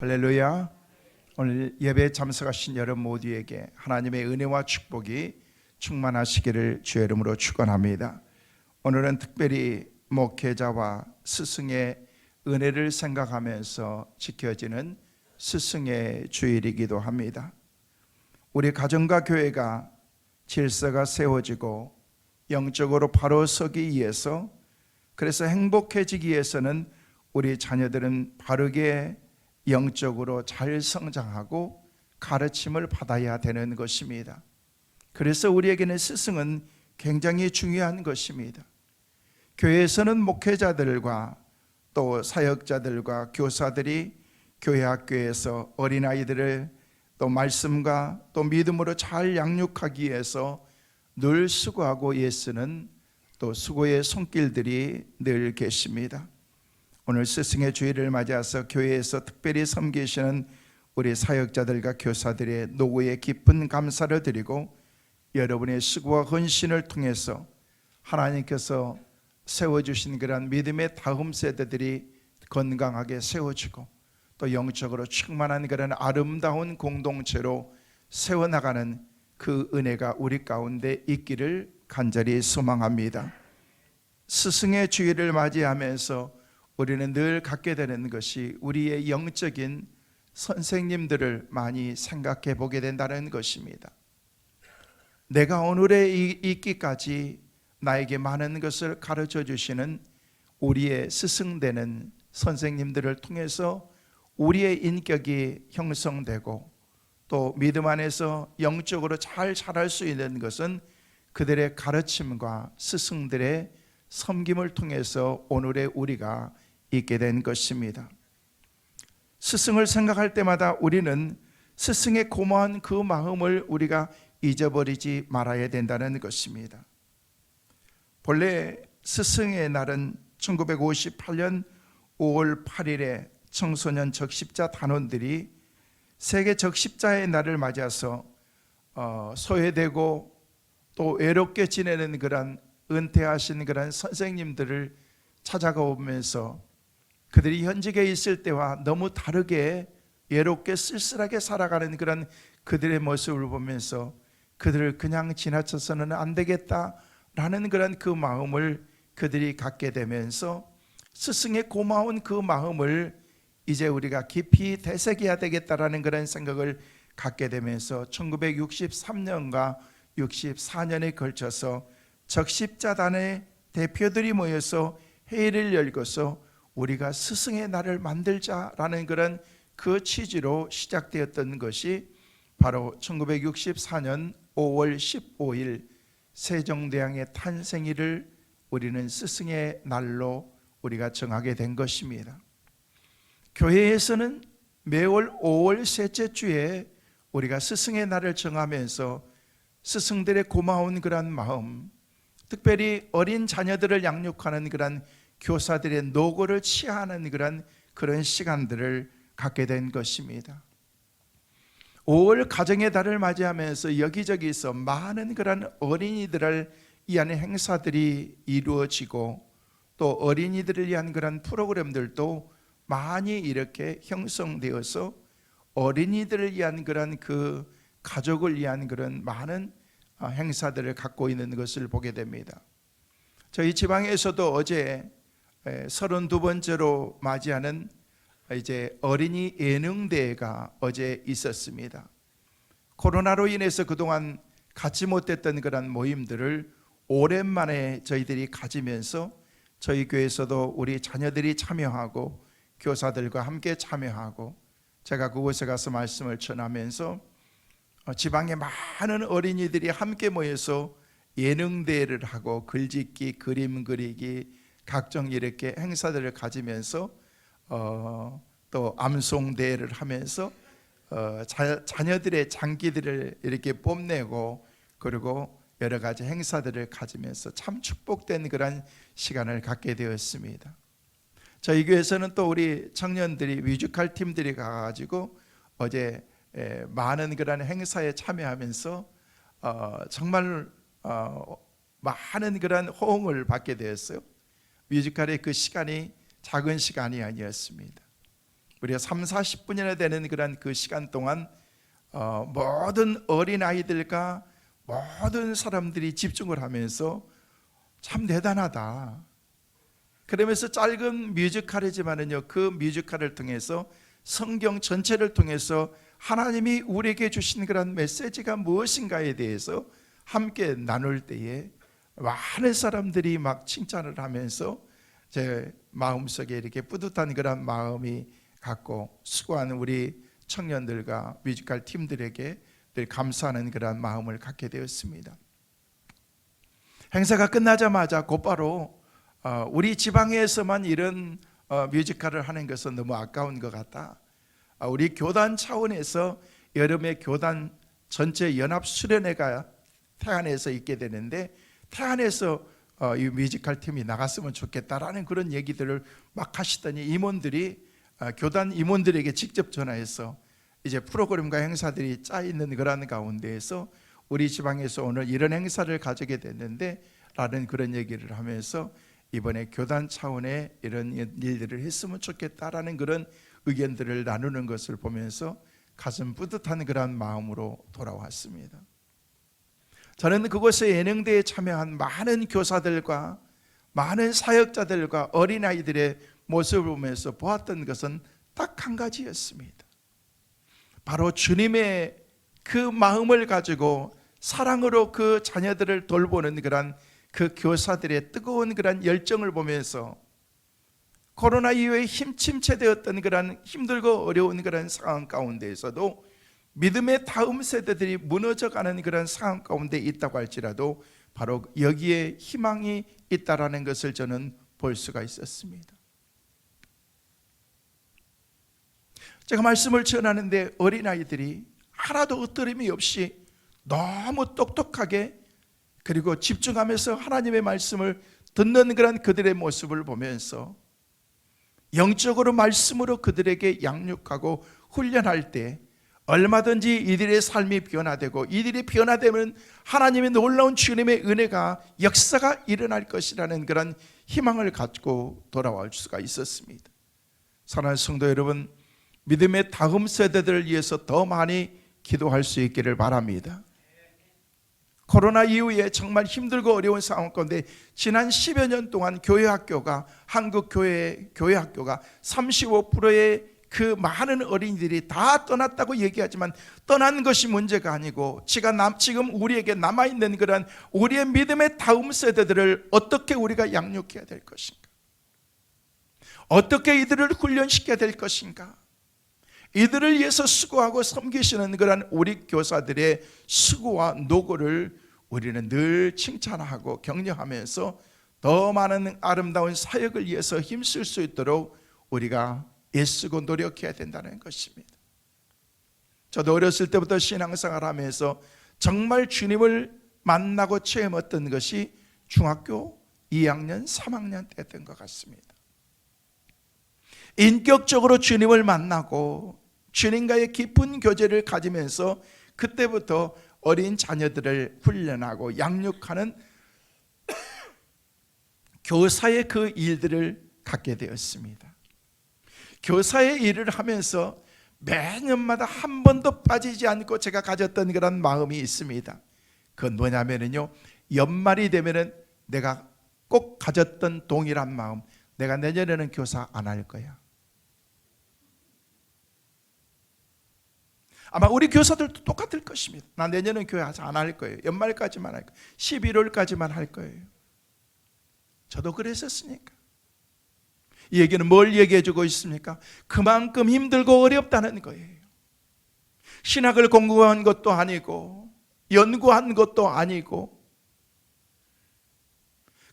할렐루야. 오늘 예배에 참석하신 여러분 모두에게 하나님의 은혜와 축복이 충만하시기를 주의 이름으로 축원합니다. 오늘은 특별히 목회자와 스승의 은혜를 생각하면서 지켜지는 스승의 주일이기도 합니다. 우리 가정과 교회가 질서가 세워지고 영적으로 바로 서기 위해서, 그래서 행복해지기 위해서는 우리 자녀들은 바르게 영적으로 잘 성장하고 가르침을 받아야 되는 것입니다. 그래서 우리에게는 스승은 굉장히 중요한 것입니다. 교회에서는 목회자들과 또 사역자들과 교사들이 교회 학교에서 어린아이들을 또 말씀과 또 믿음으로 잘 양육하기 위해서 늘 수고하고 애쓰는 또 수고의 손길들이 늘 계십니다. 오늘 스승의 주일을 맞이해서 교회에서 특별히 섬기시는 우리 사역자들과 교사들의 노고에 깊은 감사를 드리고, 여러분의 수고와 헌신을 통해서 하나님께서 세워주신 그런 믿음의 다음 세대들이 건강하게 세워지고 또 영적으로 충만한 그런 아름다운 공동체로 세워나가는 그 은혜가 우리 가운데 있기를 간절히 소망합니다. 스승의 주일을 맞이하면서 우리는 늘 갖게 되는 것이 우리의 영적인 선생님들을 많이 생각해 보게 된다는 것입니다. 내가 오늘에 있기까지 나에게 많은 것을 가르쳐 주시는 우리의 스승되는 선생님들을 통해서 우리의 인격이 형성되고 또 믿음 안에서 영적으로 잘 자랄 수 있는 것은 그들의 가르침과 스승들의 섬김을 통해서 오늘의 우리가 있게 된 것입니다. 스승을 생각할 때마다 우리는 스승의 고마운 그 마음을 우리가 잊어버리지 말아야 된다는 것입니다. 본래 스승의 날은 1958년 5월 8일에 청소년 적십자 단원들이 세계 적십자의 날을 맞아서 소외되고 또 외롭게 지내는 그런 은퇴하신 그런 선생님들을 찾아가 오면서 그들이 현직에 있을 때와 너무 다르게 외롭게 쓸쓸하게 살아가는 그런 그들의 모습을 보면서 그들을 그냥 지나쳐서는 안 되겠다라는 그런 그 마음을 그들이 갖게 되면서 스승의 고마운 그 마음을 이제 우리가 깊이 되새겨야 되겠다라는 그런 생각을 갖게 되면서 1963년과 64년에 걸쳐서 적십자단의 대표들이 모여서 회의를 열고서 우리가 스승의 날을 만들자라는 그런 그 취지로 시작되었던 것이 바로 1964년 5월 15일 세종대왕의 탄생일을 우리는 스승의 날로 우리가 정하게 된 것입니다. 교회에서는 매월 5월 셋째 주에 우리가 스승의 날을 정하면서 스승들의 고마운 그런 마음, 특별히 어린 자녀들을 양육하는 그런 교사들의 노고를 치하하는 그런 시간들을 갖게 된 것입니다. 5월 가정의 달을 맞이하면서 여기저기서 많은 그런 어린이들을 위한 행사들이 이루어지고 또 어린이들을 위한 그런 프로그램들도 많이 이렇게 형성되어서 어린이들을 위한 그런 그 가족을 위한 그런 많은 행사들을 갖고 있는 것을 보게 됩니다. 저희 지방에서도 어제 32번째로 맞이하는 이제 어린이 예능대회가 어제 있었습니다. 코로나로 인해서 그동안 갖지 못했던 그런 모임들을 오랜만에 저희들이 가지면서 저희 교회에서도 우리 자녀들이 참여하고 교사들과 함께 참여하고 제가 그곳에 가서 말씀을 전하면서 지방의 많은 어린이들이 함께 모여서 예능대회를 하고 글짓기, 그림 그리기, 각종 이렇게 행사들을 가지면서 또 암송대회를 하면서 자녀들의 장기들을 이렇게 뽐내고 그리고 여러 가지 행사들을 가지면서 참 축복된 그런 시간을 갖게 되었습니다. 저희 교회에서는 또 우리 청년들이 뮤지컬 팀들이 가가지고 어제 많은 그런 행사에 참여하면서 정말 많은 그런 호응을 받게 되었어요. 뮤지컬의 그 시간이 작은 시간이 아니었습니다. 우리가 3, 40분이나 되는 그런 그 시간 동안 모든 어린아이들과 모든 사람들이 집중을 하면서 참 대단하다, 그러면서 짧은 뮤지컬이지만은요, 그 뮤지컬을 통해서 성경 전체를 통해서 하나님이 우리에게 주신 그런 메시지가 무엇인가에 대해서 함께 나눌 때에 많은 사람들이 막 칭찬을 하면서 제 마음속에 이렇게 뿌듯한 그런 마음이 갖고 수고하는 우리 청년들과 뮤지컬 팀들에게 늘 감사하는 그런 마음을 갖게 되었습니다. 행사가 끝나자마자 곧바로 우리 지방에서만 이런 뮤지컬을 하는 것은 너무 아까운 것 같다, 우리 교단 차원에서 여름에 교단 전체 연합 수련회가 태안에서 있게 되는데 태안에서 이 뮤지컬 팀이 나갔으면 좋겠다라는 그런 얘기들을 막 하시더니 임원들이 교단 임원들에게 직접 전화해서 이제 프로그램과 행사들이 짜 있는 그런 가운데에서 우리 지방에서 오늘 이런 행사를 가지게 됐는데 라는 그런 얘기를 하면서 이번에 교단 차원의 이런 일들을 했으면 좋겠다라는 그런 의견들을 나누는 것을 보면서 가슴 뿌듯한 그런 마음으로 돌아왔습니다. 저는 그곳에 예능대에 참여한 많은 교사들과 많은 사역자들과 어린아이들의 모습을 보면서 보았던 것은 딱 한 가지였습니다. 바로 주님의 그 마음을 가지고 사랑으로 그 자녀들을 돌보는 그런 그 교사들의 뜨거운 그런 열정을 보면서 코로나 이후에 침체되었던 그런 힘들고 어려운 그런 상황 가운데에서도 믿음의 다음 세대들이 무너져가는 그런 상황 가운데 있다고 할지라도 바로 여기에 희망이 있다라는 것을 저는 볼 수가 있었습니다. 제가 말씀을 전하는데 어린아이들이 하나도 ը뜨림이 없이 너무 똑똑하게 그리고 집중하면서 하나님의 말씀을 듣는 그런 그들의 모습을 보면서 영적으로 말씀으로 그들에게 양육하고 훈련할 때 얼마든지 이들의 삶이 변화되고 이들이 변화되면 하나님의 놀라운 주님의 은혜가 역사가 일어날 것이라는 그런 희망을 갖고 돌아올 수가 있었습니다. 사랑하는 성도 여러분, 믿음의 다음 세대들을 위해서 더 많이 기도할 수 있기를 바랍니다. 코로나 이후에 정말 힘들고 어려운 상황 가운데 지난 10여 년 동안 교회학교가 한국 교회학교가 35%의 그 많은 어린이들이 다 떠났다고 얘기하지만 떠난 것이 문제가 아니고 지금 우리에게 남아있는 그런 우리의 믿음의 다음 세대들을 어떻게 우리가 양육해야 될 것인가, 어떻게 이들을 훈련시켜야 될 것인가, 이들을 위해서 수고하고 섬기시는 그런 우리 교사들의 수고와 노고를 우리는 늘 칭찬하고 격려하면서 더 많은 아름다운 사역을 위해서 힘쓸 수 있도록 우리가 애쓰고 노력해야 된다는 것입니다. 저도 어렸을 때부터 신앙생활 하면서 정말 주님을 만나고 체험했던 것이 중학교 2학년, 3학년 때였던 것 같습니다. 인격적으로 주님을 만나고 주님과의 깊은 교제를 가지면서 그때부터 어린 자녀들을 훈련하고 양육하는 교사의 그 일들을 갖게 되었습니다. 교사의 일을 하면서 매년마다 한 번도 빠지지 않고 제가 가졌던 그런 마음이 있습니다. 그건 뭐냐면요, 연말이 되면은 내가 꼭 가졌던 동일한 마음, 내가 내년에는 교사 안 할 거야. 아마 우리 교사들도 똑같을 것입니다. 나 내년은 교회 안 할 거예요. 연말까지만 할 거예요. 11월까지만 할 거예요. 저도 그랬었으니까. 이 얘기는 뭘 얘기해 주고 있습니까? 그만큼 힘들고 어렵다는 거예요. 신학을 공부한 것도 아니고 연구한 것도 아니고,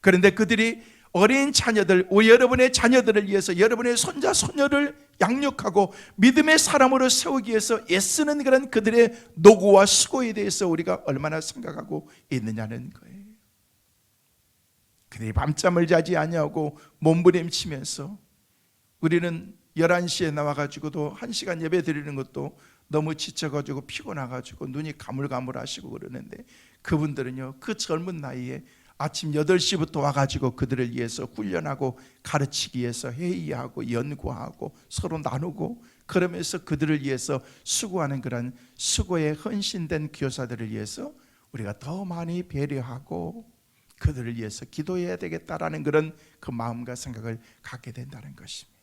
그런데 그들이 어린 자녀들, 여러분의 자녀들을 위해서 여러분의 손자 손녀를 양육하고 믿음의 사람으로 세우기 위해서 애쓰는 그런 그들의 노고와 수고에 대해서 우리가 얼마나 생각하고 있느냐는 거예요. 그들이 밤잠을 자지 아니하고 몸부림치면서 우리는 11시에 나와가지고도 1시간 예배 드리는 것도 너무 지쳐가지고 피곤해가지고 눈이 가물가물하시고 그러는데 그분들은요, 그 젊은 나이에 아침 8시부터 와가지고 그들을 위해서 훈련하고 가르치기 위해서 회의하고 연구하고 서로 나누고, 그러면서 그들을 위해서 수고하는 그런 수고에 헌신된 교사들을 위해서 우리가 더 많이 배려하고 그들을 위해서 기도해야 되겠다라는 그런 그 마음과 생각을 갖게 된다는 것입니다.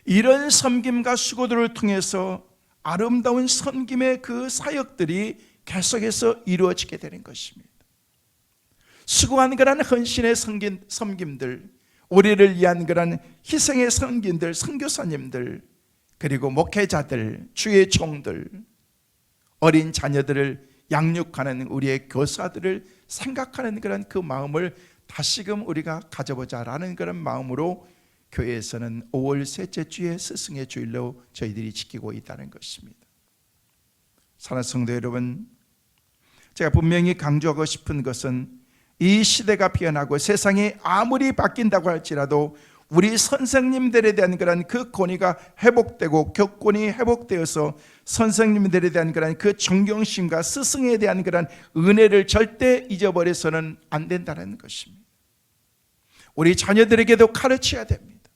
이런 섬김과 수고들을 통해서 아름다운 섬김의 그 사역들이 계속해서 이루어지게 되는 것입니다. 수고한 그런 헌신의 섬김들, 우리를 위한 그런 희생의 섬김들, 선교사님들, 그리고 목회자들, 주의 종들, 어린 자녀들을 양육하는 우리의 교사들을 생각하는 그런 그 마음을 다시금 우리가 가져보자라는 그런 마음으로 교회에서는 5월 셋째 주에 스승의 주일로 저희들이 지키고 있다는 것입니다. 사랑하는 성도 여러분, 제가 분명히 강조하고 싶은 것은 이 시대가 변하고 세상이 아무리 바뀐다고 할지라도 우리 선생님들에 대한 그런 그 권위가 회복되고 교권이 회복되어서 선생님들에 대한 그런 그 존경심과 스승에 대한 그런 은혜를 절대 잊어버려서는 안 된다는 것입니다. 우리 자녀들에게도 가르쳐야 됩니다.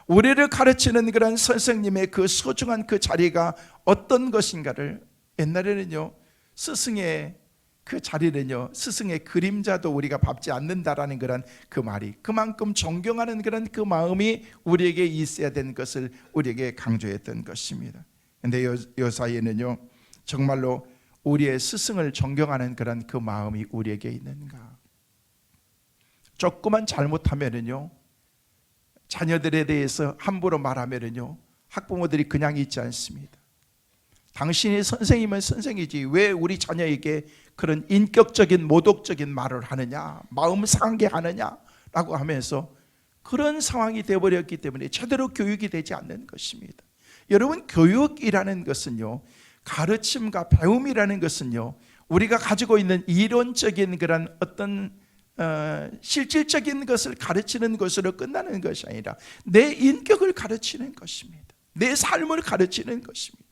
우리를 가르치는 그런 선생님의 그 소중한 그 자리가 어떤 것인가를, 옛날에는요 스승의 그 자리는요 스승의 그림자도 우리가 밟지 않는다라는 그런 그 말이, 그만큼 존경하는 그런 그 마음이 우리에게 있어야 되는 것을 우리에게 강조했던 것입니다. 그런데 요 사이에는요 정말로 우리의 스승을 존경하는 그런 그 마음이 우리에게 있는가? 조금만 잘못하면은요 자녀들에 대해서 함부로 말하면은요 학부모들이 그냥 있지 않습니다. 당신이 선생이면 선생이지 왜 우리 자녀에게 그런 인격적인 모독적인 말을 하느냐, 마음 상하게 하느냐라고 하면서 그런 상황이 되어버렸기 때문에 제대로 교육이 되지 않는 것입니다. 여러분, 교육이라는 것은요, 가르침과 배움이라는 것은요, 우리가 가지고 있는 이론적인 그런 어떤 실질적인 것을 가르치는 것으로 끝나는 것이 아니라 내 인격을 가르치는 것입니다. 내 삶을 가르치는 것입니다.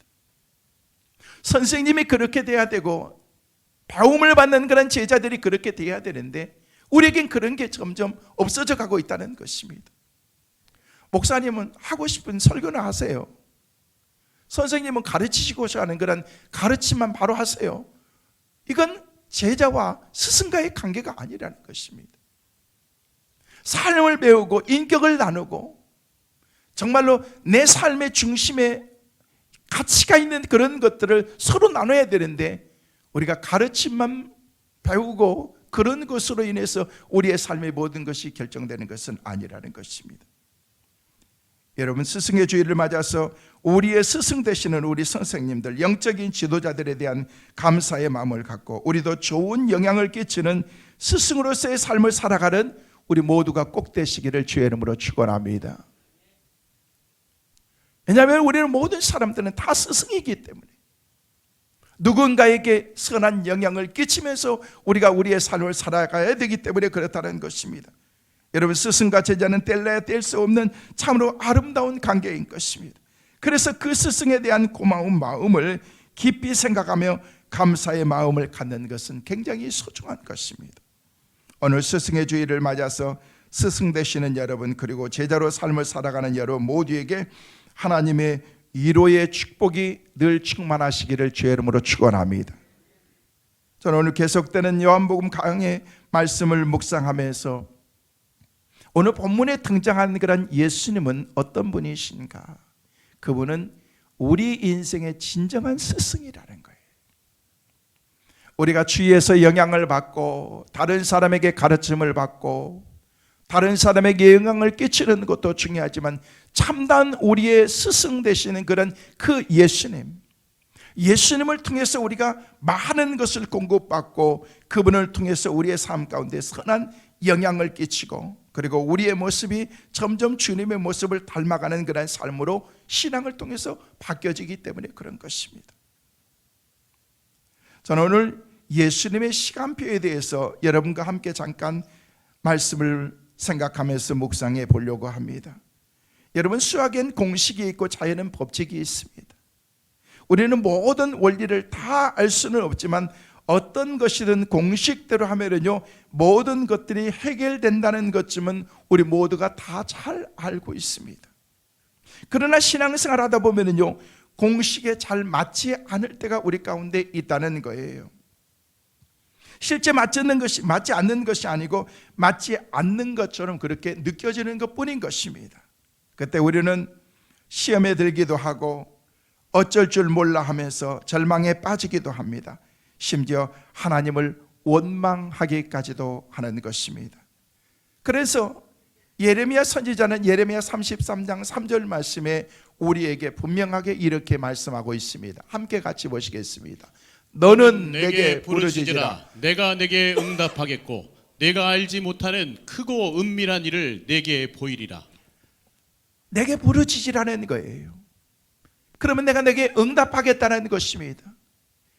선생님이 그렇게 돼야 되고 배움을 받는 그런 제자들이 그렇게 돼야 되는데 우리에겐 그런 게 점점 없어져 가고 있다는 것입니다. 목사님은 하고 싶은 설교나 하세요. 선생님은 가르치시고자 하는 그런 가르침만 바로 하세요. 이건 제자와 스승과의 관계가 아니라는 것입니다. 삶을 배우고 인격을 나누고 정말로 내 삶의 중심에 가치가 있는 그런 것들을 서로 나눠야 되는데 우리가 가르침만 배우고 그런 것으로 인해서 우리의 삶의 모든 것이 결정되는 것은 아니라는 것입니다. 여러분, 스승의 주일을 맞아서 우리의 스승 되시는 우리 선생님들, 영적인 지도자들에 대한 감사의 마음을 갖고 우리도 좋은 영향을 끼치는 스승으로서의 삶을 살아가는 우리 모두가 꼭 되시기를 주의 이름으로 축원합니다. 왜냐하면 우리는 모든 사람들은 다 스승이기 때문에 누군가에게 선한 영향을 끼치면서 우리가 우리의 삶을 살아가야 되기 때문에 그렇다는 것입니다. 여러분, 스승과 제자는 뗄래야 뗄 수 없는 참으로 아름다운 관계인 것입니다. 그래서 그 스승에 대한 고마운 마음을 깊이 생각하며 감사의 마음을 갖는 것은 굉장히 소중한 것입니다. 오늘 스승의 주일을 맞아서 스승 되시는 여러분, 그리고 제자로 삶을 살아가는 여러분 모두에게 하나님의 위로의 축복이 늘 충만하시기를 주의 이름으로 축원합니다. 저는 오늘 계속되는 요한복음 강의 말씀을 묵상하면서 오늘 본문에 등장하는 그런 예수님은 어떤 분이신가? 그분은 우리 인생의 진정한 스승이라는 거예요. 우리가 주위에서 영향을 받고 다른 사람에게 가르침을 받고 다른 사람에게 영향을 끼치는 것도 중요하지만 참단 우리의 스승 되시는 그런 그 예수님을 통해서 우리가 많은 것을 공급받고 그분을 통해서 우리의 삶 가운데 선한 영향을 끼치고 그리고 우리의 모습이 점점 주님의 모습을 닮아가는 그런 삶으로 신앙을 통해서 바뀌어지기 때문에 그런 것입니다. 저는 오늘 예수님의 시간표에 대해서 여러분과 함께 잠깐 말씀을 생각하면서 묵상해 보려고 합니다. 여러분, 수학엔 공식이 있고 자연은 법칙이 있습니다. 우리는 모든 원리를 다 알 수는 없지만 어떤 것이든 공식대로 하면은요 모든 것들이 해결된다는 것쯤은 우리 모두가 다 잘 알고 있습니다. 그러나 신앙생활 하다 보면은요 공식에 잘 맞지 않을 때가 우리 가운데 있다는 거예요. 실제 맞지 않는 것이 아니고 맞지 않는 것처럼 그렇게 느껴지는 것뿐인 것입니다. 그때 우리는 시험에 들기도 하고 어쩔 줄 몰라 하면서 절망에 빠지기도 합니다. 심지어 하나님을 원망하기까지도 하는 것입니다. 그래서 예레미야 선지자는 예레미야 33장 3절 말씀에 우리에게 분명하게 이렇게 말씀하고 있습니다. 함께 같이 보시겠습니다. 너는 내게 부르짖으라. 내가 내게 응답하겠고 내가 알지 못하는 크고 은밀한 일을 내게 보이리라. 내게 부르짖으라는 거예요. 그러면 내가 내게 응답하겠다는 것입니다.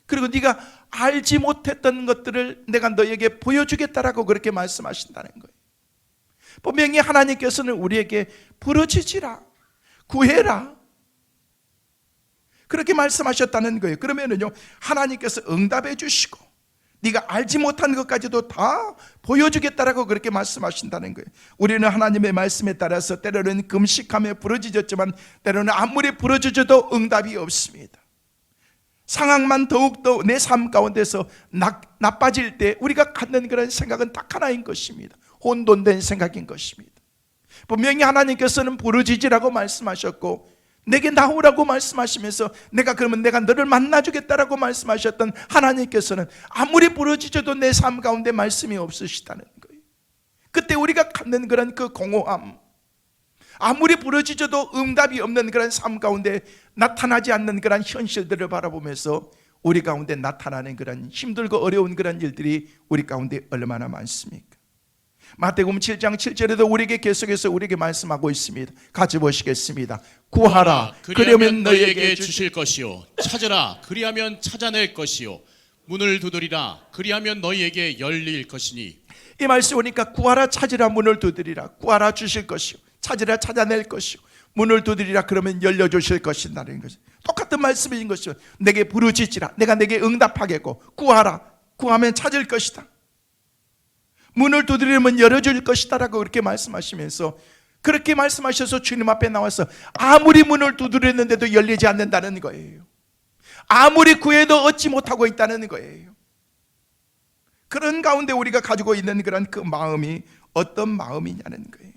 그리고 네가 알지 못했던 것들을 내가 너에게 보여주겠다라고 그렇게 말씀하신다는 거예요. 분명히 하나님께서는 우리에게 부르짖으라, 구해라 그렇게 말씀하셨다는 거예요. 그러면은요 하나님께서 응답해 주시고 네가 알지 못한 것까지도 다 보여주겠다라고 그렇게 말씀하신다는 거예요. 우리는 하나님의 말씀에 따라서 때로는 금식하며 부르짖었지만 때로는 아무리 부르짖어도 응답이 없습니다. 상황만 더욱더 내 삶 가운데서 나빠질 때 우리가 갖는 그런 생각은 딱 하나인 것입니다. 혼돈된 생각인 것입니다. 분명히 하나님께서는 부르짖으라고 말씀하셨고 내게 나오라고 말씀하시면서 그러면 내가 너를 만나주겠다라고 말씀하셨던 하나님께서는 아무리 부르짖어도 내 삶 가운데 말씀이 없으시다는 거예요. 그때 우리가 갖는 그런 그 공허함, 아무리 부르짖어도 응답이 없는 그런 삶 가운데 나타나지 않는 그런 현실들을 바라보면서 우리 가운데 나타나는 그런 힘들고 어려운 그런 일들이 우리 가운데 얼마나 많습니까? 마태복음 7장 7절에도 우리에게 계속해서 우리에게 말씀하고 있습니다. 같이 보시겠습니다. 구하라 그러면 너희에게 주실 것이요 찾으라 그리하면 찾아낼 것이요 문을 두드리라 그리하면 너희에게 열릴 것이니. 이 말씀 보니까 구하라 찾으라 문을 두드리라, 구하라 주실 것이요 찾으라 찾아낼 것이요 문을 두드리라 그러면 열려주실 것이라는 것이 똑같은 말씀인 것이요. 내게 부르짖으라, 내가 내게 응답하겠고 구하라, 구하면 찾을 것이다, 문을 두드리면 열어줄 것이다 라고 그렇게 말씀하시면서 그렇게 말씀하셔서 주님 앞에 나와서 아무리 문을 두드렸는데도 열리지 않는다는 거예요. 아무리 구해도 얻지 못하고 있다는 거예요. 그런 가운데 우리가 가지고 있는 그런 그 마음이 어떤 마음이냐는 거예요.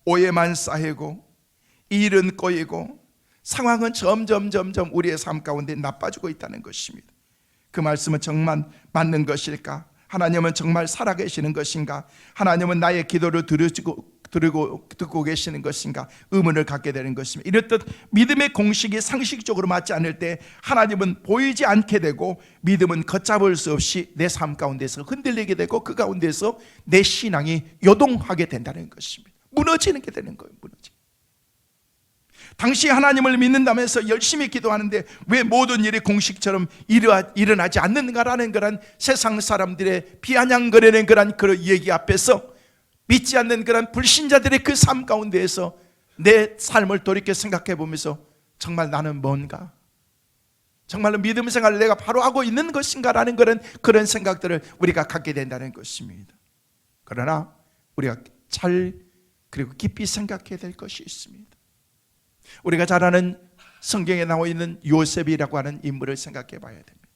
오해만 쌓이고 일은 꼬이고 상황은 점점 우리의 삶 가운데 나빠지고 있다는 것입니다. 그 말씀은 정말 맞는 것일까? 하나님은 정말 살아계시는 것인가? 하나님은 나의 기도를 듣고 계시는 것인가? 의문을 갖게 되는 것입니다. 이렇듯 믿음의 공식이 상식적으로 맞지 않을 때 하나님은 보이지 않게 되고 믿음은 걷잡을 수 없이 내 삶 가운데서 흔들리게 되고 그 가운데서 내 신앙이 요동하게 된다는 것입니다. 무너지는 게 되는 거예요. 당시 하나님을 믿는다면서 열심히 기도하는데 왜 모든 일이 공식처럼 일어나지 않는가라는 그런 세상 사람들의 비아냥거리는 그런 얘기 앞에서 믿지 않는 그런 불신자들의 그 삶 가운데에서 내 삶을 돌이켜 생각해 보면서 정말 나는 뭔가? 정말로 믿음 생활을 내가 바로 하고 있는 것인가라는 그런 생각들을 우리가 갖게 된다는 것입니다. 그러나 우리가 그리고 깊이 생각해야 될 것이 있습니다. 우리가 잘 아는 성경에 나와 있는 요셉이라고 하는 인물을 생각해 봐야 됩니다.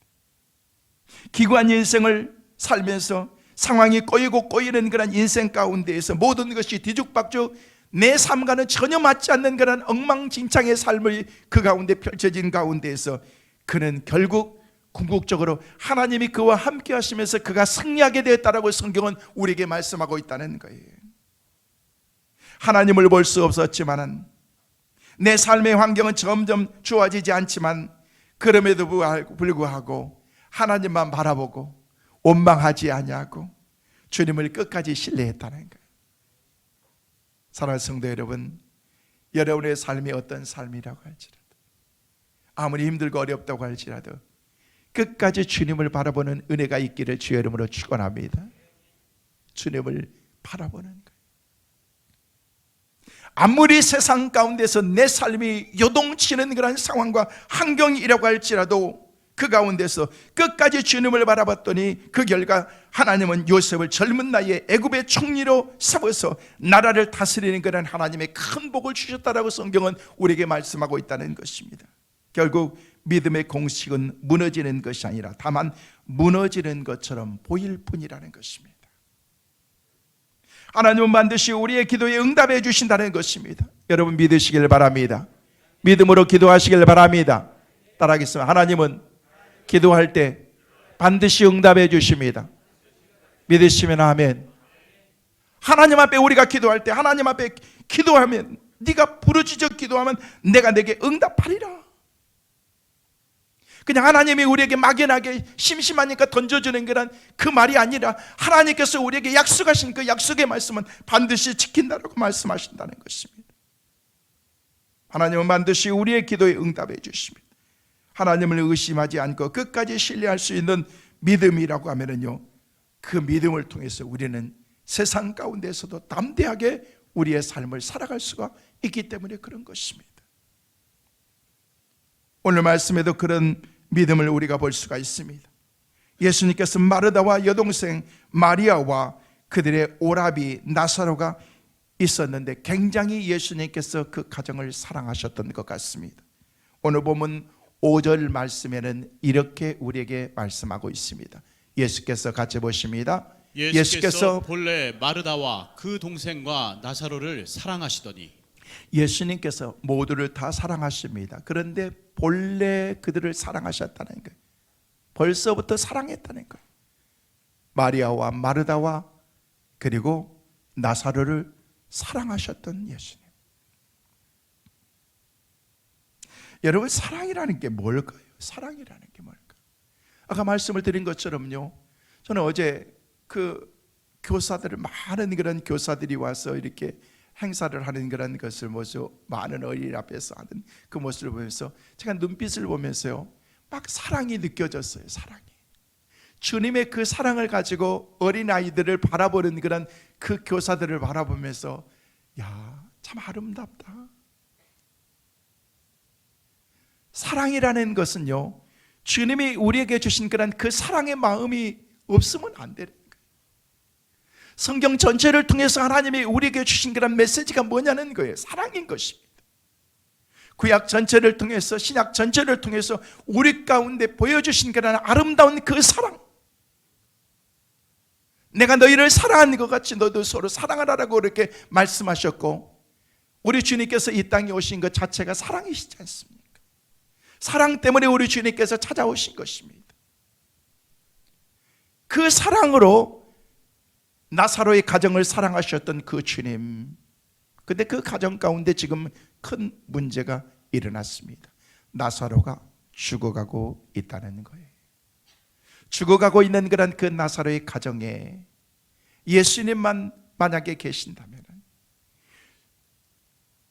기구한 인생을 살면서 상황이 꼬이는 그런 인생 가운데에서 모든 것이 뒤죽박죽 내 삶과는 전혀 맞지 않는 그런 엉망진창의 삶을 그 가운데 펼쳐진 가운데에서 그는 결국 궁극적으로 하나님이 그와 함께 하시면서 그가 승리하게 되었다라고 성경은 우리에게 말씀하고 있다는 거예요. 하나님을 볼 수 없었지만은 내 삶의 환경은 점점 좋아지지 않지만 그럼에도 불구하고 하나님만 바라보고 원망하지 아니하고 주님을 끝까지 신뢰했다는 거예요. 사랑하는 성도 여러분, 여러분의 삶이 어떤 삶이라고 할지라도 아무리 힘들고 어렵다고 할지라도 끝까지 주님을 바라보는 은혜가 있기를 주의 이름으로 축원합니다. 주님을 바라보는 거예요. 아무리 세상 가운데서 내 삶이 요동치는 그런 상황과 환경이라고 할지라도 그 가운데서 끝까지 주님을 바라봤더니 그 결과 하나님은 요셉을 젊은 나이에 애굽의 총리로 삼아서 나라를 다스리는 그런 하나님의 큰 복을 주셨다라고 성경은 우리에게 말씀하고 있다는 것입니다. 결국 믿음의 공식은 무너지는 것이 아니라 다만 무너지는 것처럼 보일 뿐이라는 것입니다. 하나님은 반드시 우리의 기도에 응답해 주신다는 것입니다. 여러분 믿으시길 바랍니다. 믿음으로 기도하시길 바랍니다. 따라하겠습니다. 하나님은 기도할 때 반드시 응답해 주십니다. 믿으시면 아멘. 하나님 앞에 우리가 기도할 때, 하나님 앞에 기도하면, 네가 부르짖어 기도하면 내가 내게 응답하리라. 그냥 하나님이 우리에게 막연하게 심심하니까 던져주는 거란 그 말이 아니라 하나님께서 우리에게 약속하신 그 약속의 말씀은 반드시 지킨다라고 말씀하신다는 것입니다. 하나님은 반드시 우리의 기도에 응답해 주십니다. 하나님을 의심하지 않고 끝까지 신뢰할 수 있는 믿음이라고 하면은요, 그 믿음을 통해서 우리는 세상 가운데서도 담대하게 우리의 삶을 살아갈 수가 있기 때문에 그런 것입니다. 오늘 말씀에도 그런 믿음을 우리가 볼 수가 있습니다. 예수님께서 마르다와 여동생 마리아와 그들의 오라비 나사로가 있었는데 굉장히 예수님께서 그 가정을 사랑하셨던 것 같습니다. 오늘 보면 5절 말씀에는 이렇게 우리에게 말씀하고 있습니다. 예수께서 같이 보십니다. 예수께서 본래 마르다와 그 동생과 나사로를 사랑하시더니, 예수님께서 모두를 다 사랑하십니다. 그런데 본래 그들을 사랑하셨다는 거예요. 벌써부터 사랑했다는 거예요. 마리아와 마르다와 그리고 나사로를 사랑하셨던 예수님. 여러분, 사랑이라는 게 뭘까요? 사랑이라는 게 뭘까? 아까 말씀을 드린 것처럼요, 저는 어제 그 교사들을, 많은 그런 교사들이 와서 이렇게 행사를 하는 그런 것을 모습, 많은 어린이 앞에서 하는 그 모습을 보면서 제가 눈빛을 보면서요, 막 사랑이 느껴졌어요. 사랑이, 주님의 그 사랑을 가지고 어린아이들을 바라보는 그런 그 교사들을 바라보면서, 야, 참 아름답다. 사랑이라는 것은요, 주님이 우리에게 주신 그런 그 사랑의 마음이 없으면 안 되는 거예요. 성경 전체를 통해서 하나님이 우리에게 주신 그런 메시지가 뭐냐는 거예요. 사랑인 것입니다. 구약 전체를 통해서, 신약 전체를 통해서 우리 가운데 보여주신 그런 아름다운 그 사랑, 내가 너희를 사랑하는 것 같이 너도 서로 사랑하라고 이렇게 말씀하셨고, 우리 주님께서 이 땅에 오신 것 자체가 사랑이시지 않습니까? 사랑 때문에 우리 주님께서 찾아오신 것입니다. 그 사랑으로 나사로의 가정을 사랑하셨던 그 주님, 근데 그 가정 가운데 지금 큰 문제가 일어났습니다. 나사로가 죽어가고 있다는 거예요. 죽어가고 있는 그런 그 나사로의 가정에 예수님만 만약에 계신다면,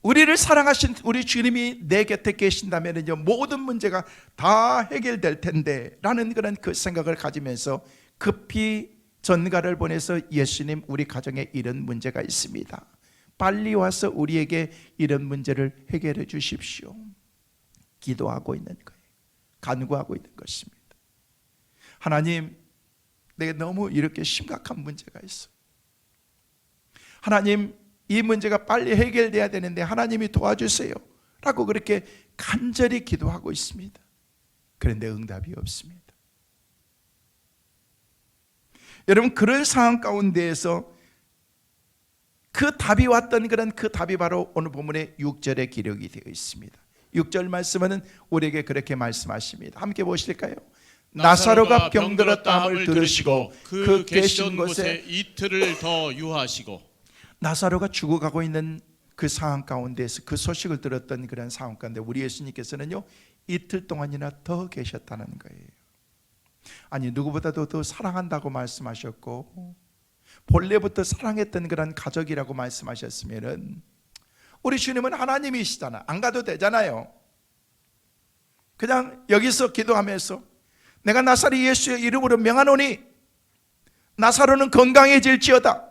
우리를 사랑하신 우리 주님이 내 곁에 계신다면 모든 문제가 다 해결될 텐데 라는 그런 그 생각을 가지면서 급히 전가를 보내서, 예수님, 우리 가정에 이런 문제가 있습니다. 빨리 와서 우리에게 이런 문제를 해결해 주십시오. 기도하고 있는 거예요. 간구하고 있는 것입니다. 하나님, 내게 너무 이렇게 심각한 문제가 있어. 하나님, 이 문제가 빨리 해결돼야 되는데 하나님이 도와주세요 라고 그렇게 간절히 기도하고 있습니다. 그런데 응답이 없습니다. 여러분, 그런 상황 가운데에서 그 답이 왔던 그런 그 답이 바로 오늘 본문의 6절에 기록이 되어 있습니다. 6절 말씀은 우리에게 그렇게 말씀하십니다. 함께 보실까요? 나사로가 병들었다함을 들으시고 그 계신 곳에 이틀을 더 유하시고. 나사로가 죽어가고 있는 그 상황 가운데에서 그 소식을 들었던 그런 상황 가운데 우리 예수님께서는요, 이틀 동안이나 더 계셨다는 거예요. 아니, 누구보다도 더 사랑한다고 말씀하셨고 본래부터 사랑했던 그런 가족이라고 말씀하셨으면은 우리 주님은 하나님이시잖아. 안 가도 되잖아요. 그냥 여기서 기도하면서 내가 나사렛 예수의 이름으로 명하노니 나사로는 건강해질지어다.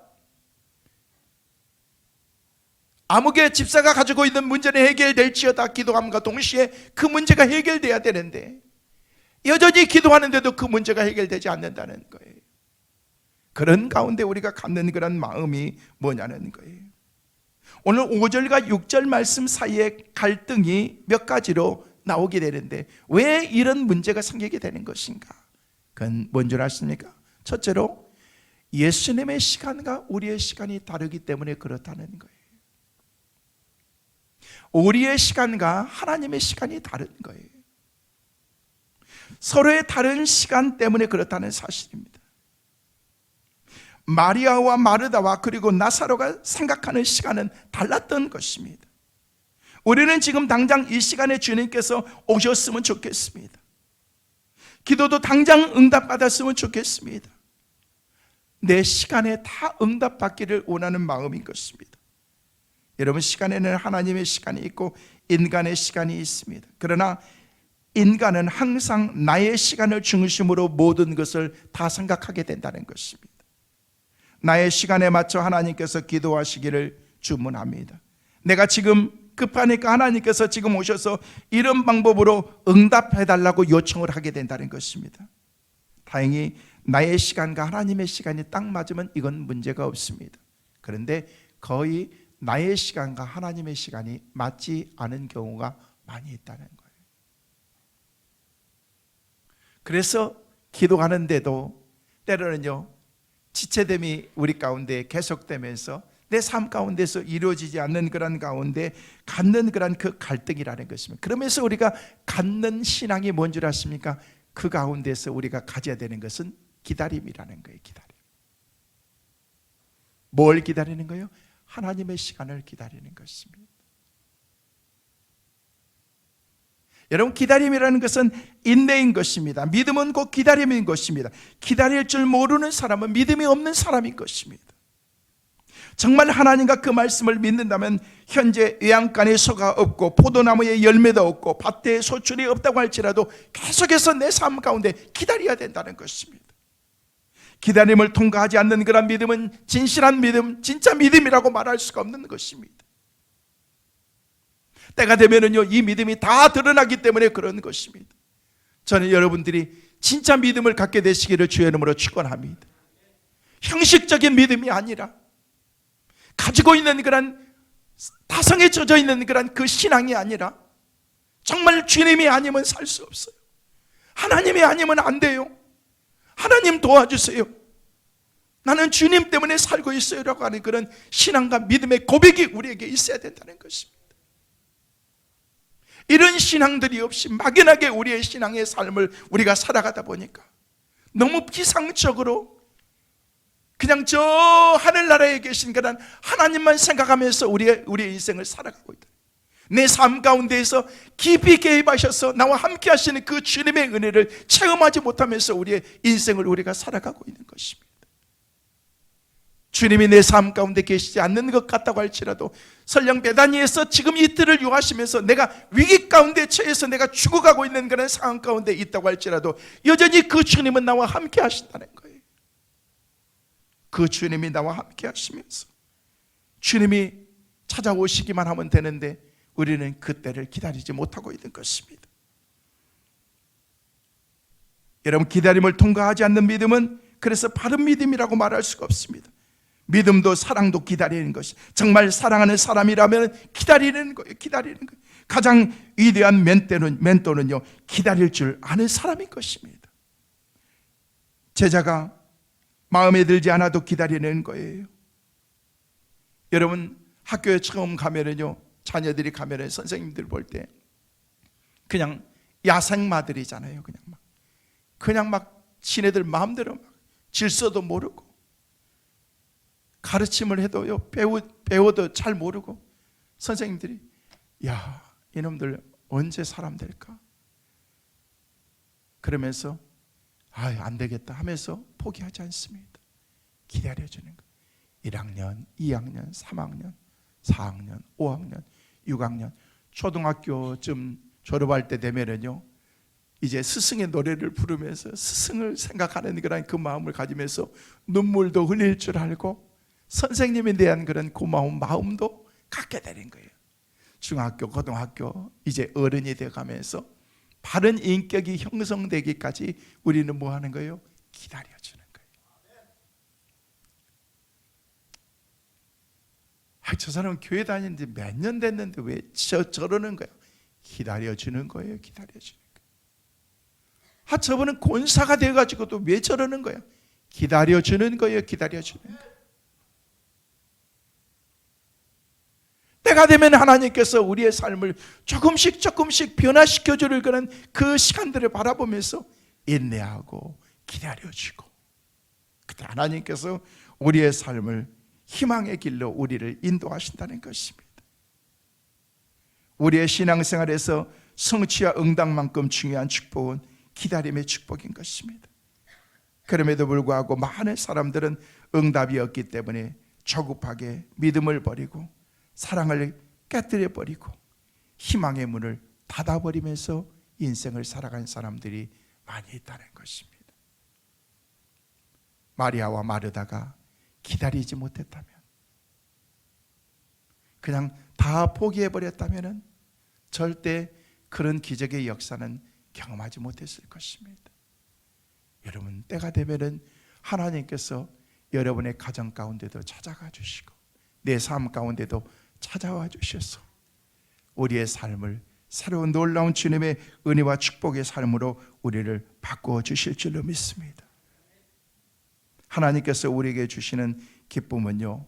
아무개 집사가 가지고 있는 문제는 해결될지어다 기도함과 동시에 그 문제가 해결돼야 되는데 여전히 기도하는데도 그 문제가 해결되지 않는다는 거예요. 그런 가운데 우리가 갖는 그런 마음이 뭐냐는 거예요. 오늘 5절과 6절 말씀 사이에 갈등이 몇 가지로 나오게 되는데 왜 이런 문제가 생기게 되는 것인가? 그건 뭔 줄 아십니까? 첫째로 예수님의 시간과 우리의 시간이 다르기 때문에 그렇다는 거예요. 우리의 시간과 하나님의 시간이 다른 거예요. 서로의 다른 시간 때문에 그렇다는 사실입니다. 마리아와 마르다와 그리고 나사로가 생각하는 시간은 달랐던 것입니다. 우리는 지금 당장 이 시간에 주님께서 오셨으면 좋겠습니다. 기도도 당장 응답받았으면 좋겠습니다. 내 시간에 다 응답받기를 원하는 마음인 것입니다. 여러분, 시간에는 하나님의 시간이 있고 인간의 시간이 있습니다. 그러나 인간은 항상 나의 시간을 중심으로 모든 것을 다 생각하게 된다는 것입니다. 나의 시간에 맞춰 하나님께서 기도하시기를 주문합니다. 내가 지금 급하니까 하나님께서 지금 오셔서 이런 방법으로 응답해달라고 요청을 하게 된다는 것입니다. 다행히 나의 시간과 하나님의 시간이 딱 맞으면 이건 문제가 없습니다. 그런데 거의 나의 시간과 하나님의 시간이 맞지 않은 경우가 많이 있다는 거예요. 그래서 기도하는데도 때로는요, 지체됨이 우리 가운데 계속되면서 내 삶 가운데서 이루어지지 않는 그런 가운데 갖는 그런 그 갈등이라는 것입니다. 그러면서 우리가 갖는 신앙이 뭔 줄 아십니까? 그 가운데서 우리가 가져야 되는 것은 기다림이라는 거예요. 기다림. 뭘 기다리는 거예요? 하나님의 시간을 기다리는 것입니다. 여러분, 기다림이라는 것은 인내인 것입니다. 믿음은 곧 기다림인 것입니다. 기다릴 줄 모르는 사람은 믿음이 없는 사람인 것입니다. 정말 하나님과 그 말씀을 믿는다면 현재 외양간에 소가 없고 포도나무에 열매도 없고 밭에 소출이 없다고 할지라도 계속해서 내 삶 가운데 기다려야 된다는 것입니다. 기다림을 통과하지 않는 그런 믿음은 진실한 믿음, 진짜 믿음이라고 말할 수가 없는 것입니다. 때가 되면은요, 이 믿음이 다 드러나기 때문에 그런 것입니다. 저는 여러분들이 진짜 믿음을 갖게 되시기를 주의 이름으로 축원합니다. 형식적인 믿음이 아니라 가지고 있는 그런 타성에 젖어 있는 그런 그 신앙이 아니라 정말 주님이 아니면 살 수 없어요. 하나님이 아니면 안 돼요. 하나님 도와주세요. 나는 주님 때문에 살고 있어요 라고 하는 그런 신앙과 믿음의 고백이 우리에게 있어야 된다는 것입니다. 이런 신앙들이 없이 막연하게 우리의 신앙의 삶을 우리가 살아가다 보니까 너무 피상적으로 그냥 저 하늘나라에 계신 그런 하나님만 생각하면서 우리의 인생을 살아가고 있다. 내 삶 가운데에서 깊이 개입하셔서 나와 함께 하시는 그 주님의 은혜를 체험하지 못하면서 우리의 인생을 우리가 살아가고 있는 것입니다. 주님이 내 삶 가운데 계시지 않는 것 같다고 할지라도 설령 베다니에서 지금 이틀을 유하시면서 내가 위기 가운데 처해서 내가 죽어가고 있는 그런 상황 가운데 있다고 할지라도 여전히 그 주님은 나와 함께 하신다는 거예요. 그 주님이 나와 함께 하시면서 주님이 찾아오시기만 하면 되는데 우리는 그때를 기다리지 못하고 있는 것입니다. 여러분, 기다림을 통과하지 않는 믿음은 그래서 바른 믿음이라고 말할 수가 없습니다. 믿음도 사랑도 기다리는 것이, 정말 사랑하는 사람이라면 기다리는 거예요. 기다리는 거예요. 가장 위대한 멘토는요, 기다릴 줄 아는 사람인 것입니다. 제자가 마음에 들지 않아도 기다리는 거예요. 여러분, 학교에 처음 가면은요, 자녀들이 가면은 선생님들 볼 때 그냥 야생마들이잖아요. 그냥 막 지네들 마음대로 막 질서도 모르고 가르침을 해도요, 배워도 잘 모르고 선생님들이 야, 이놈들 언제 사람 될까? 그러면서 안 되겠다 하면서 포기하지 않습니다. 기다려주는 거예요. 1학년, 2학년, 3학년, 4학년, 5학년, 6학년, 초등학교쯤 졸업할 때 되면은요, 이제 스승의 노래를 부르면서 스승을 생각하는 그런 그 마음을 가지면서 눈물도 흘릴 줄 알고 선생님에 대한 그런 고마운 마음도 갖게 되는 거예요. 중학교, 고등학교, 이제 어른이 되어가면서 바른 인격이 형성되기까지 우리는 뭐 하는 거예요? 기다려주는 거예요. 저 사람은 교회 다니는데 몇 년 됐는데 왜 저러는 거야? 기다려주는 거예요. 기다려주는 거예요. 저분은 권사가 돼가지고도 왜 저러는 거야? 기다려주는 거예요. 기다려주는 거예요. 때가 되면 하나님께서 우리의 삶을 조금씩 변화시켜줄 그런 그 시간들을 바라보면서 인내하고 기다려주고, 그때 하나님께서 우리의 삶을 희망의 길로 우리를 인도하신다는 것입니다. 우리의 신앙생활에서 성취와 응답만큼 중요한 축복은 기다림의 축복인 것입니다. 그럼에도 불구하고 많은 사람들은 응답이 없기 때문에 조급하게 믿음을 버리고 사랑을 깨뜨려 버리고 희망의 문을 닫아버리면서 인생을 살아간 사람들이 많이 있다는 것입니다. 마리아와 마르다가 기다리지 못했다면, 그냥 다 포기해버렸다면 절대 그런 기적의 역사는 경험하지 못했을 것입니다. 여러분, 때가 되면 하나님께서 여러분의 가정 가운데도 찾아가 주시고 내 삶 가운데도 찾아와 주셔서 우리의 삶을 새로운 놀라운 주님의 은혜와 축복의 삶으로 우리를 바꾸어 주실 줄로 믿습니다. 하나님께서 우리에게 주시는 기쁨은요,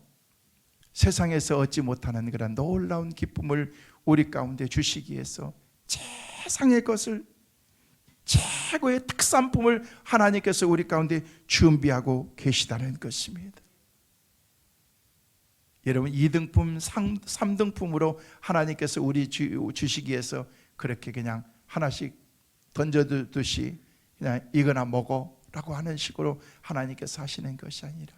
세상에서 얻지 못하는 그런 놀라운 기쁨을 우리 가운데 주시기 위해서 최상의 것을, 최고의 특산품을 하나님께서 우리 가운데 준비하고 계시다는 것입니다. 여러분, 2등품, 3등품으로 하나님께서 우리 주시기 위해서 그렇게 그냥 하나씩 던져두듯이 그냥 이거나 먹어라고 하는 식으로 하나님께서 하시는 것이 아니라,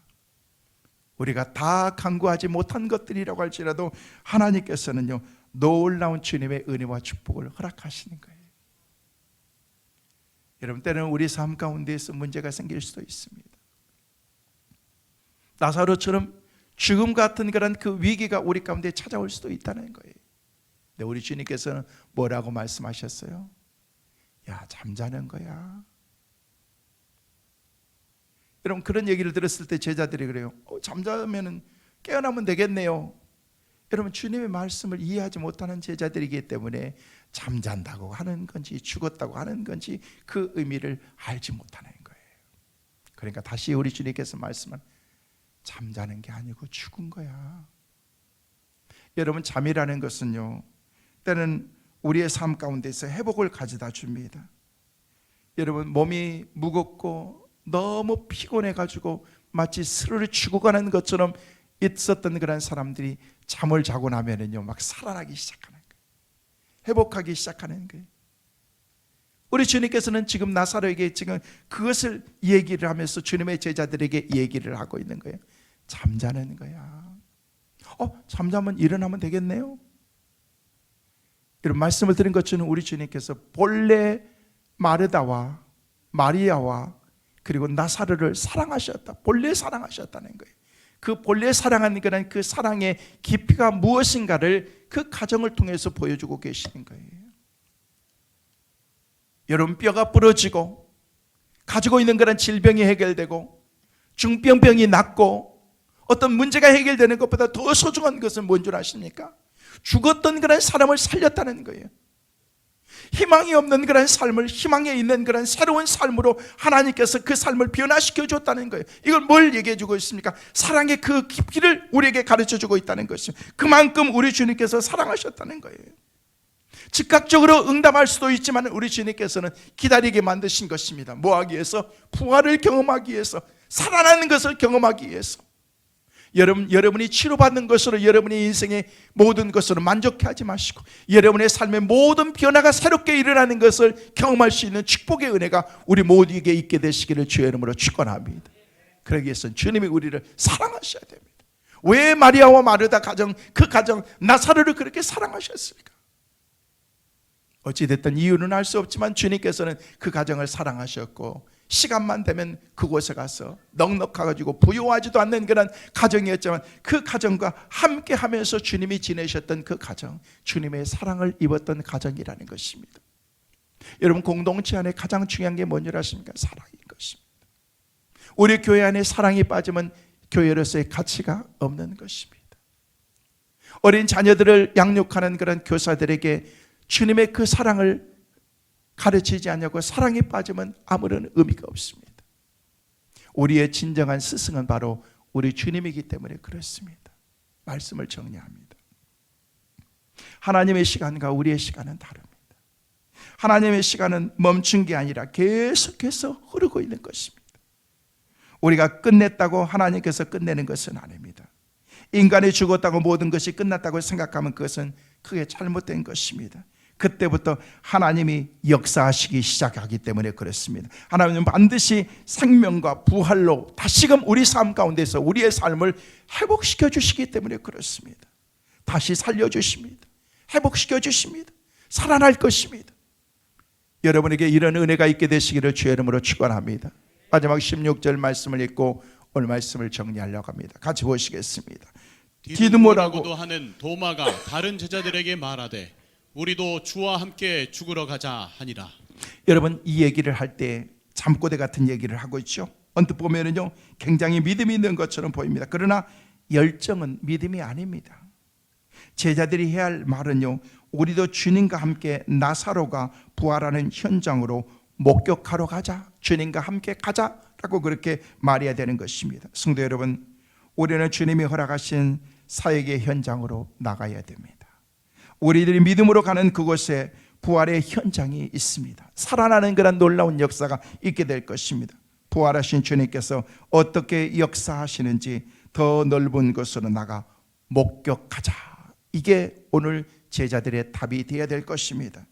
우리가 다 간구하지 못한 것들이라고 할지라도 하나님께서는요, 놀라운 주님의 은혜와 축복을 허락하시는 거예요. 여러분, 때는 우리 삶 가운데에서 문제가 생길 수도 있습니다. 나사로처럼 죽음 같은 그런 그 위기가 우리 가운데 찾아올 수도 있다는 거예요. 근데 우리 주님께서는 뭐라고 말씀하셨어요? 야, 잠자는 거야. 여러분, 그런 얘기를 들었을 때 제자들이 그래요. 잠자면 깨어나면 되겠네요. 여러분, 주님의 말씀을 이해하지 못하는 제자들이기 때문에 잠잔다고 하는 건지 죽었다고 하는 건지 그 의미를 알지 못하는 거예요. 그러니까 다시 우리 주님께서 말씀은 잠자는 게 아니고 죽은 거야. 여러분, 잠이라는 것은요, 때는 우리의 삶 가운데서 회복을 가져다 줍니다. 여러분, 몸이 무겁고 너무 피곤해가지고 마치 스르르 죽어가는 것처럼 있었던 그런 사람들이 잠을 자고 나면은요, 막 살아나기 시작하는 거예요. 회복하기 시작하는 거예요. 우리 주님께서는 지금 나사로에게 지금 그것을 얘기를 하면서 주님의 제자들에게 얘기를 하고 있는 거예요. 잠자는 거야. 잠자면 일어나면 되겠네요. 이런 말씀을 드린 것처럼 우리 주님께서 본래 마르다와 마리아와 그리고 나사로를 사랑하셨다. 본래 사랑하셨다는 거예요. 그 본래 사랑하는 거는 그 사랑의 깊이가 무엇인가를 그 가정을 통해서 보여주고 계시는 거예요. 여러분, 뼈가 부러지고 가지고 있는 그런 질병이 해결되고 중병병이 낫고 어떤 문제가 해결되는 것보다 더 소중한 것은 뭔 줄 아십니까? 죽었던 그런 사람을 살렸다는 거예요. 희망이 없는 그런 삶을 희망에 있는 그런 새로운 삶으로 하나님께서 그 삶을 변화시켜 줬다는 거예요. 이걸 뭘 얘기해 주고 있습니까? 사랑의 그 깊이를 우리에게 가르쳐 주고 있다는 것이죠. 그만큼 우리 주님께서 사랑하셨다는 거예요. 즉각적으로 응답할 수도 있지만 우리 주님께서는 기다리게 만드신 것입니다. 뭐 하기 위해서? 부활을 경험하기 위해서, 살아나는 것을 경험하기 위해서. 여러분이 치료받는 것으로 여러분의 인생의 모든 것으로 만족하지 마시고 여러분의 삶의 모든 변화가 새롭게 일어나는 것을 경험할 수 있는 축복의 은혜가 우리 모두에게 있게 되시기를 주의 이름으로 축원합니다. 그러기 위해서는 주님이 우리를 사랑하셔야 됩니다. 왜 마리아와 마르다 가정, 그 가정 나사로를 그렇게 사랑하셨을까? 어찌됐든 이유는 알 수 없지만 주님께서는 그 가정을 사랑하셨고 시간만 되면 그곳에 가서 넉넉해가지고 부요하지도 않는 그런 가정이었지만 그 가정과 함께 하면서 주님이 지내셨던 그 가정, 주님의 사랑을 입었던 가정이라는 것입니다. 여러분, 공동체 안에 가장 중요한 게 뭔지 아십니까? 사랑인 것입니다. 우리 교회 안에 사랑이 빠지면 교회로서의 가치가 없는 것입니다. 어린 자녀들을 양육하는 그런 교사들에게 주님의 그 사랑을 가르치지 않냐고, 사랑이 빠지면 아무런 의미가 없습니다. 우리의 진정한 스승은 바로 우리 주님이기 때문에 그렇습니다. 말씀을 정리합니다. 하나님의 시간과 우리의 시간은 다릅니다. 하나님의 시간은 멈춘 게 아니라 계속해서 흐르고 있는 것입니다. 우리가 끝냈다고 하나님께서 끝내는 것은 아닙니다. 인간이 죽었다고 모든 것이 끝났다고 생각하면 그것은 크게 잘못된 것입니다. 그때부터 하나님이 역사하시기 시작하기 때문에 그렇습니다. 하나님은 반드시 생명과 부활로 다시금 우리 삶 가운데서 우리의 삶을 회복시켜 주시기 때문에 그렇습니다. 다시 살려주십니다. 회복시켜 주십니다. 살아날 것입니다. 여러분에게 이런 은혜가 있게 되시기를 주의 이름으로 축원합니다. 마지막 16절 말씀을 읽고 오늘 말씀을 정리하려고 합니다. 같이 보시겠습니다. 디두모라고도 하는 도마가 다른 제자들에게 말하되 우리도 주와 함께 죽으러 가자 하니라. 여러분, 이 얘기를 할 때 잠꼬대 같은 얘기를 하고 있죠. 언뜻 보면은요, 굉장히 믿음이 있는 것처럼 보입니다. 그러나 열정은 믿음이 아닙니다. 제자들이 해야 할 말은요, 우리도 주님과 함께 나사로가 부활하는 현장으로 목격하러 가자, 주님과 함께 가자라고 그렇게 말해야 되는 것입니다. 성도 여러분, 우리는 주님이 허락하신 사역의 현장으로 나가야 됩니다. 우리들이 믿음으로 가는 그곳에 부활의 현장이 있습니다. 살아나는 그런 놀라운 역사가 있게 될 것입니다. 부활하신 주님께서 어떻게 역사하시는지 더 넓은 곳으로 나가 목격하자. 이게 오늘 제자들의 답이 되어야 될 것입니다.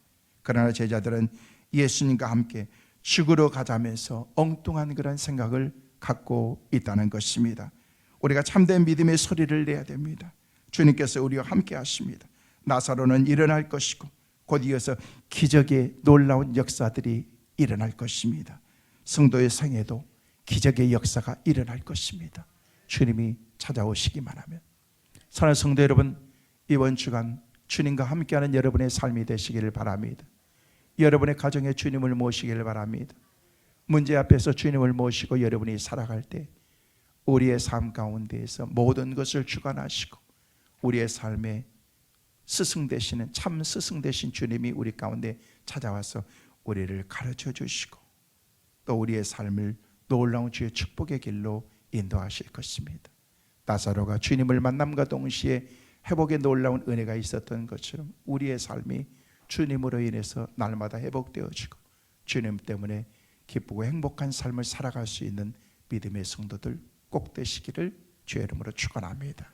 그러나 제자들은 예수님과 함께 죽으러 가자면서 엉뚱한 그런 생각을 갖고 있다는 것입니다. 우리가 참된 믿음의 소리를 내야 됩니다. 주님께서 우리와 함께 하십니다. 나사로는 일어날 것이고 곧 이어서 기적의 놀라운 역사들이 일어날 것입니다. 성도의 생에도 기적의 역사가 일어날 것입니다. 주님이 찾아오시기만 하면. 사랑하는 성도 여러분, 이번 주간 주님과 함께하는 여러분의 삶이 되시기를 바랍니다. 여러분의 가정에 주님을 모시기를 바랍니다. 문제 앞에서 주님을 모시고 여러분이 살아갈 때 우리의 삶 가운데에서 모든 것을 주관하시고 우리의 삶에 스승 되시는, 참 스승 되신 주님이 우리 가운데 찾아와서 우리를 가르쳐 주시고 또 우리의 삶을 놀라운 주의 축복의 길로 인도하실 것입니다. 나사로가 주님을 만남과 동시에 회복의 놀라운 은혜가 있었던 것처럼 우리의 삶이 주님으로 인해서 날마다 회복되어지고 주님 때문에 기쁘고 행복한 삶을 살아갈 수 있는 믿음의 성도들 꼭 되시기를 주의 이름으로 축원합니다.